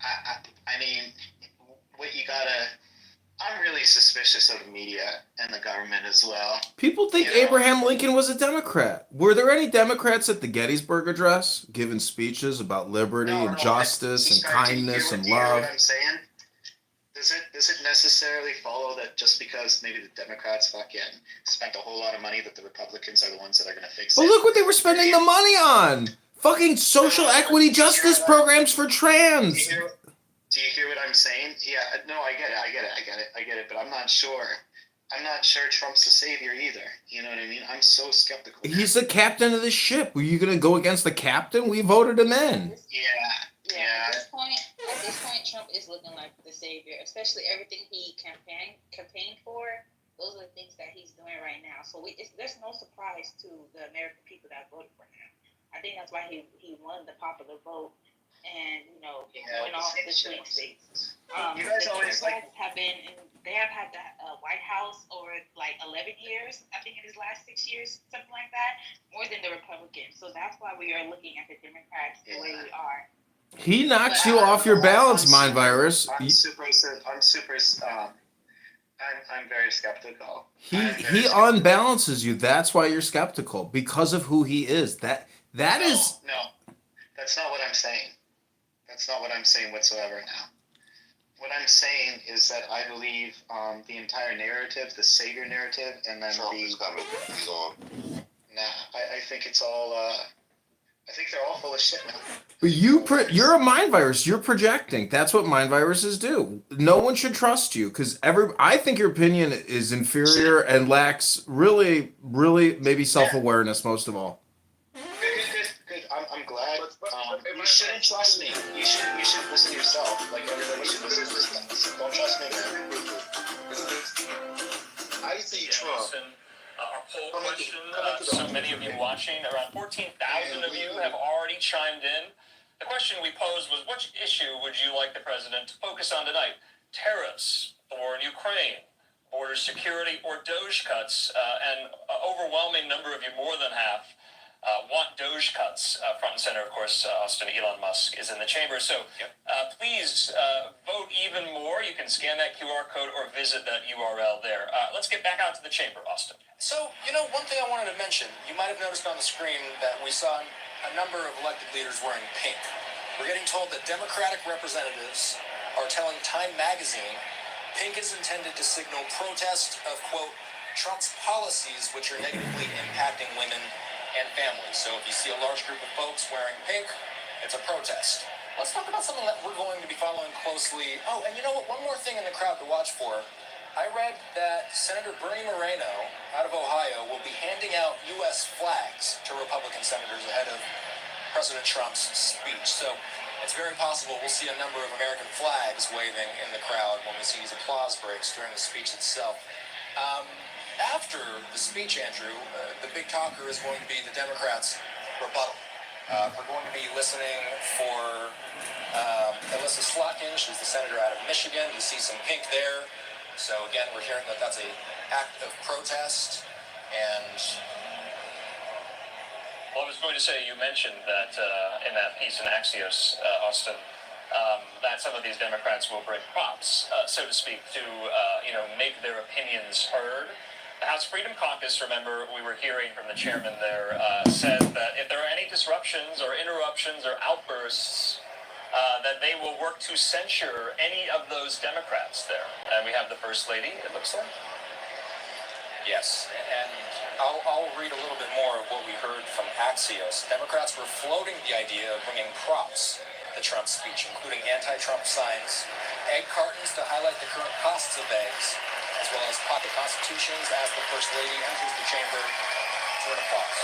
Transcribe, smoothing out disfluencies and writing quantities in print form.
I mean, what you gotta. I'm really suspicious of the media and the government as well. People think Abraham Lincoln was a Democrat. Were there any Democrats at the Gettysburg Address giving speeches about liberty and justice and kindness and do you hear love? what I'm saying? Does it necessarily follow that just because maybe the Democrats fucking spent a whole lot of money that the Republicans are the ones that are going to fix it? But look what they were spending the money on! Fucking social equity justice programs for trans. Do you hear what I'm saying? Yeah, no, I get it. But I'm not sure. I'm not sure Trump's the savior either. You know what I mean? I'm so skeptical. He's the captain of the ship. Were you going to go against the captain? We voted him in. Yeah. At this point, Trump is looking like the savior, especially everything he campaigned for. Those are the things that he's doing right now. So there's no surprise to the American people that voted for him. I think that's why he won the popular vote and went off the swing states. You guys always they have had the White House over like 11 years, I think in his last 6 years, something like that, more than the Republicans. So that's why we are looking at the Democrats the way we are. He knocks you off your balance, Mind Virus. I'm very skeptical. He unbalances you. That's why you're skeptical, because of who he is. No, that's not what I'm saying. That's not what I'm saying whatsoever now. What I'm saying is that I believe the entire narrative, the savior narrative, and then Trump is coming. He's on. Nah, I think it's all. I think they're all full of shit now. But you're a Mind Virus. You're projecting. That's what Mind Viruses do. No one should trust you because I think your opinion is inferior and lacks really maybe self-awareness most of all. Good. I'm glad. You shouldn't trust me. You should listen to yourself. Like everybody should listen to themselves. Don't trust me, man. I see Trump. Our poll question, so many of you watching, around 14,000 of you have already chimed in. The question we posed was, which issue would you like the president to focus on tonight? Tariffs, the war in Ukraine, border security, or DOGE cuts? And an overwhelming number of you, more than half, want DOGE cuts front and center. Of course, Austin, Elon Musk is in the chamber. So please vote even more. You can scan that QR code or visit that URL there. Let's get back out to the chamber, Austin. So, one thing I wanted to mention, you might have noticed on the screen that we saw a number of elected leaders wearing pink. We're getting told that Democratic representatives are telling Time magazine pink is intended to signal protest of, quote, Trump's policies, which are negatively impacting women and families. So if you see a large group of folks wearing pink, it's a protest. Let's talk about something that we're going to be following closely. Oh, and you know what? One more thing in the crowd to watch for. I read that Senator Bernie Moreno out of Ohio will be handing out U.S. flags to Republican senators ahead of President Trump's speech. So it's very possible we'll see a number of American flags waving in the crowd when we see these applause breaks during the speech itself. After the speech, Andrew, the big talker is going to be the Democrats' rebuttal. We're going to be listening for Alyssa Slotkin. She's the senator out of Michigan. You see some pink there. So again, we're hearing that that's an act of protest. And well, I was going to say, you mentioned that in that piece in Axios, Austin, that some of these Democrats will bring props, so to speak, to make their opinions heard. The House Freedom Caucus, remember, we were hearing from the chairman there, said that if there are any disruptions or interruptions or outbursts, that they will work to censure any of those Democrats there. And we have the First Lady, it looks like. Yes, and I'll read a little bit more of what we heard from Axios. Democrats were floating the idea of bringing props to Trump's speech, including anti-Trump signs, egg cartons to highlight the current costs of eggs, as well as pocket constitutions as the First Lady enters the chamber for an applause.